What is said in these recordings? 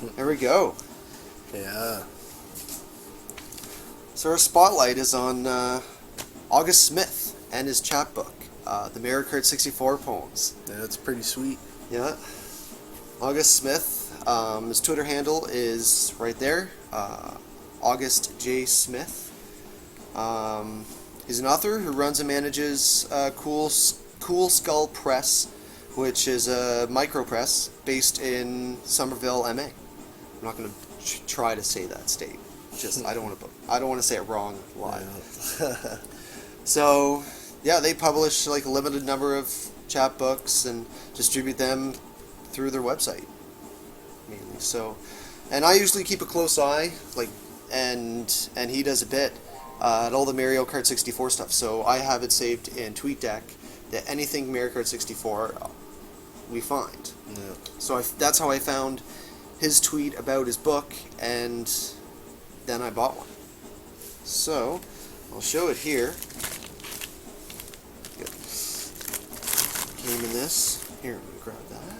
There we go. Yeah. So our spotlight is on August Smith and his chapbook, the Mario Kart 64 poems. Yeah, that's pretty sweet. Yeah. August Smith, his Twitter handle is right there, August J. Smith. He's an author who runs and manages Cool Skull Press, which is a micro press based in Somerville, MA. I'm not going to try to say that state. Just I don't want to say it wrong live. Yeah. So yeah, they publish like a limited number of chapbooks and distribute them through their website mainly. So, and I usually keep a close eye, like, and he does a bit at all the Mario Kart 64 stuff. So I have it saved in TweetDeck that anything Mario Kart 64 we find. Yeah. So that's how I found his tweet about his book, and then I bought one. So I'll show it here. Good. Came in this. Here, I'm gonna grab that.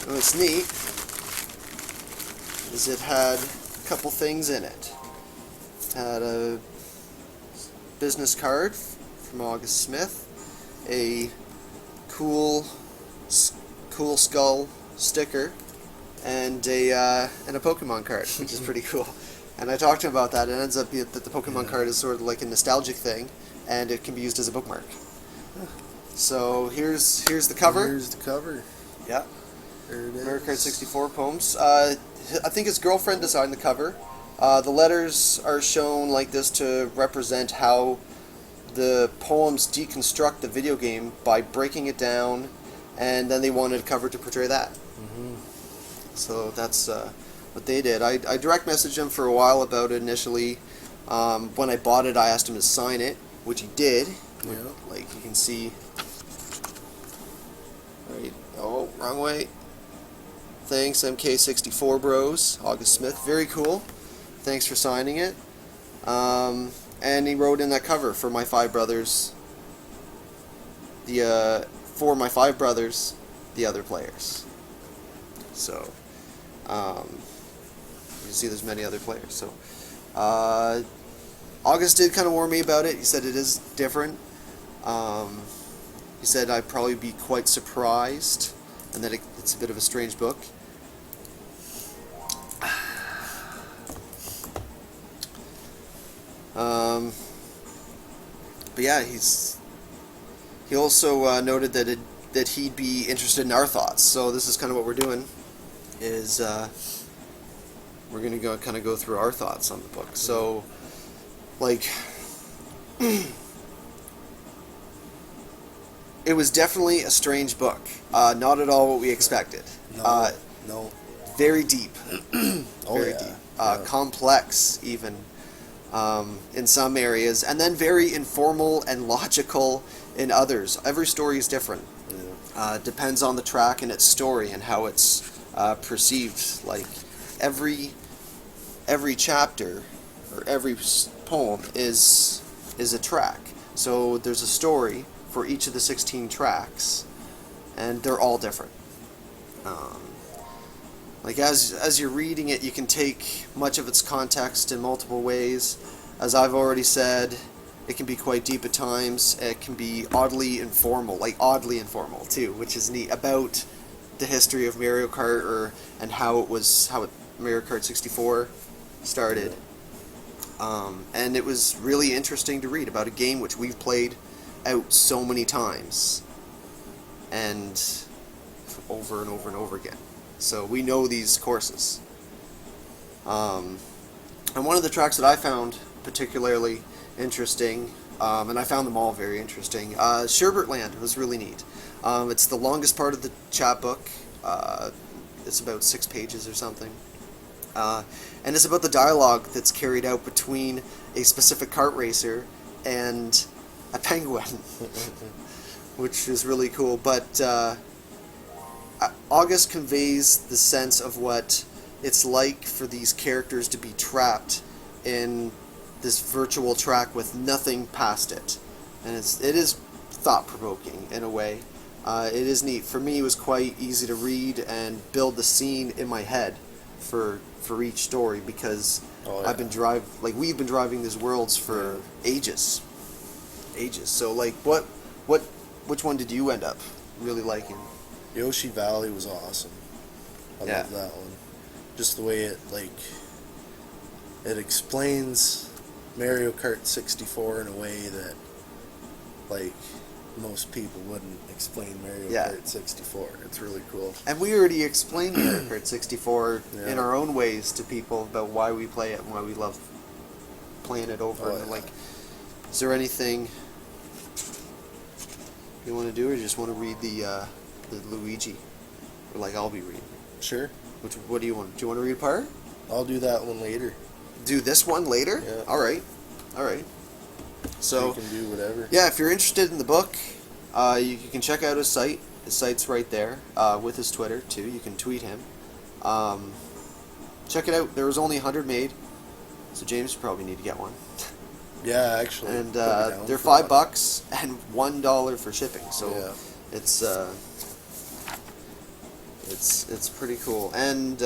And what's neat is it had a couple things in it. It had a business card from August Smith, a cool skull sticker, and a Pokemon card, which is pretty cool. And I talked to him about that. It ends up being that the Pokemon card is sort of like a nostalgic thing, and it can be used as a bookmark. So here's the cover. Here's the cover. Yeah. There it is. Mario Kart 64 poems. I think his girlfriend designed the cover. The letters are shown like this to represent how the poems deconstruct the video game by breaking it down, and then they wanted a cover to portray that. Mm-hmm. So that's what they did. I direct messaged him for a while about it initially. When I bought it, I asked him to sign it, which he did. Yeah. Like you can see. Right. Oh, wrong way. Thanks, MK64Bros, August Smith. Very cool. Thanks for signing it. And he wrote in that cover for my five brothers. For my five brothers, the other players. So, you can see there's many other players. So, August did kind of warn me about it. He said it is different. He said I'd probably be quite surprised, and that it's a bit of a strange book. But yeah, he also noted that he'd be interested in our thoughts. So this is kind of what we're doing. Is we're gonna go through our thoughts on the book. So, like, it was definitely a strange book. Not at all what we expected. No. Very deep. Very deep. Complex, even. In some areas, and then very informal and logical in others. Every story is different. Yeah. Depends on the track and its story and how it's perceived. Like every chapter or every poem is a track. So there's a story for each of the 16 tracks, and they're all different. Like as you're reading it, you can take much of its context in multiple ways. As I've already said, it can be quite deep at times. It can be oddly informal too, which is neat, about the history of Mario Kart and how Mario Kart 64 started. And it was really interesting to read about a game which we've played out so many times, and over and over and over again. So we know these courses. And one of the tracks that I found particularly interesting, and I found them all very interesting, Sherbert Land was really neat. It's the longest part of the chapbook. It's about 6 pages or something. And it's about the dialogue that's carried out between a specific kart racer and a penguin, which is really cool. But August conveys the sense of what it's like for these characters to be trapped in this virtual track with nothing past it, and it is thought-provoking in a way. It is neat. For me, it was quite easy to read and build the scene in my head for each story because we've been driving these worlds for ages. So like, which one did you end up really liking? Yoshi Valley was awesome. I love that one. Just the way it explains Mario Kart 64 in a way that most people wouldn't explain Mario Kart 64. It's really cool. And we already explained Mario Kart 64 in our own ways to people about why we play it and why we love playing it over. Is there anything you want to do, or you just want to read the Luigi? Or I'll be reading. Sure. What do you want? Do you want to read a part? I'll do that one later. Do this one later? Yeah. All right. So you can do whatever. Yeah, if you're interested in the book, you can check out his site. His site's right there with his Twitter too. You can tweet him. Check it out. There was only 100 made, so James probably need to get one. Yeah, actually. And they're $5 and $1 for shipping. So it's pretty cool. And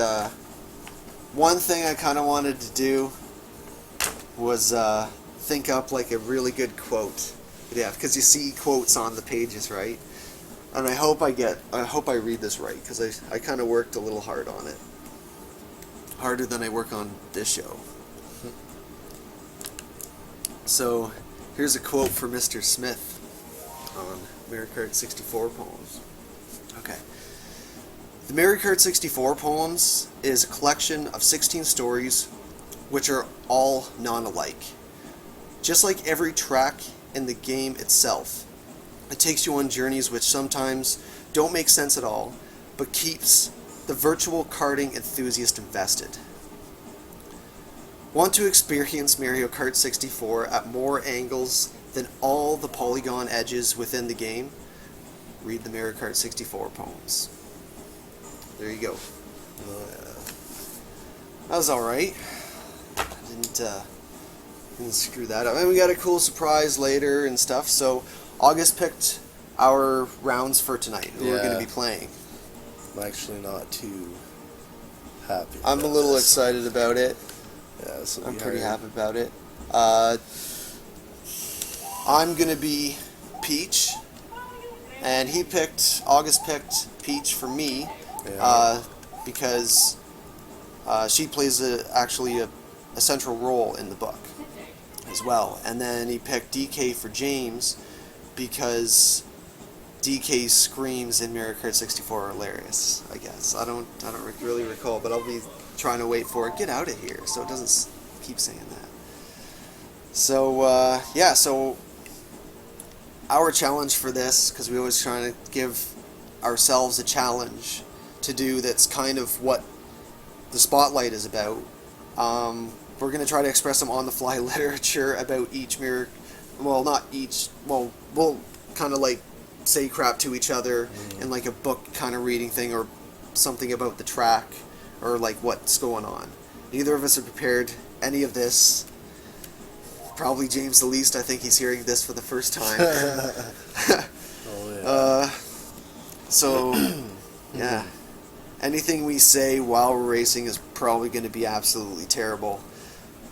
one thing I kind of wanted to do was think up a really good quote. Yeah, because you see quotes on the pages, right? And I hope I read this right, because I kind of worked a little hard on it. Harder than I work on this show. So, here's a quote for Mr. Smith on Mario Kart 64 poems. Okay. The Mario Kart 64 poems is a collection of 16 stories which are all non-alike. Just like every track in the game itself, it takes you on journeys which sometimes don't make sense at all, but keeps the virtual karting enthusiast invested. Want to experience Mario Kart 64 at more angles than all the polygon edges within the game? Read the Mario Kart 64 poems. There you go. That was alright. Didn't screw that up. And we got a cool surprise later and stuff. So August picked our rounds for tonight, who we're going to be playing. I'm actually not too happy. I'm a little excited about it. Yeah, I'm pretty happy about it. I'm going to be Peach, and August picked Peach for me, because she plays actually a central role in the book as well. And then he picked DK for James because DK's screams in Mario Kart 64 are hilarious, I guess. I don't really recall, but I'll be trying to wait for it. Get out of here, so it doesn't keep saying that. So, so our challenge for this, because we always trying to give ourselves a challenge to do that's kind of what the Spotlight is about. We're going to try to express some on-the-fly literature about each mirror. Well, not each. Well, we'll kind of say crap to each other in a book kind of reading thing, or something about the track, or what's going on. Neither of us have prepared any of this. Probably James the least. I think he's hearing this for the first time. So, yeah. Anything we say while we're racing is probably going to be absolutely terrible.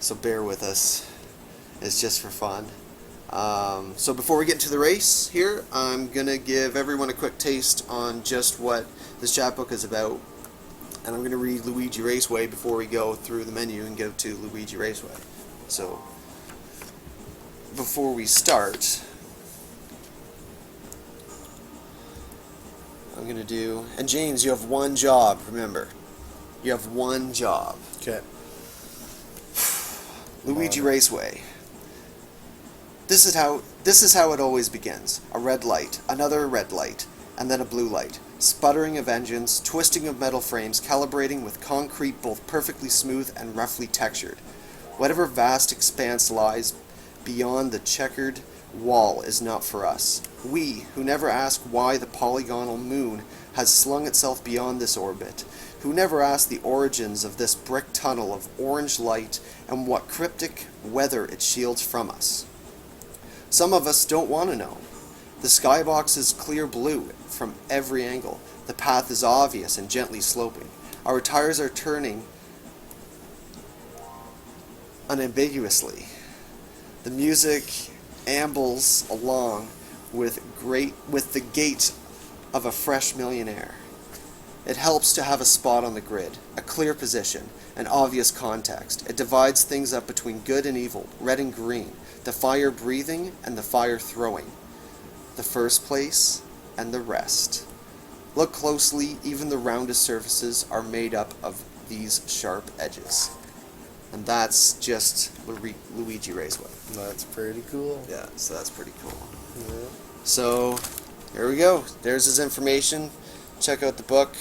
So bear with us. It's just for fun. So before we get into the race here, I'm going to give everyone a quick taste on just what this chapbook is about. And I'm going to read Luigi Raceway before we go through the menu and go to Luigi Raceway. So, before we start, I'm going to do... And James, you have one job, remember. You have one job. Okay. Luigi Raceway. This is how it always begins. A red light, another red light, and then a blue light. Sputtering of engines, twisting of metal frames, calibrating with concrete both perfectly smooth and roughly textured. Whatever vast expanse lies beyond the checkered wall is not for us. We, who never ask why the polygonal moon has slung itself beyond this orbit, who never ask the origins of this brick tunnel of orange light and what cryptic weather it shields from us. Some of us don't want to know. The skybox is clear blue from every angle. The path is obvious and gently sloping. Our tires are turning unambiguously. The music ambles along with the gait of a fresh millionaire. It helps to have a spot on the grid, a clear position, an obvious context. It divides things up between good and evil, red and green, the fire breathing and the fire throwing, the first place and the rest. Look closely, even the roundest surfaces are made up of these sharp edges. And that's just Luigi Raceway. That's pretty cool. Yeah, so that's pretty cool. Yeah. So, here we go. There's his information. Check out the book.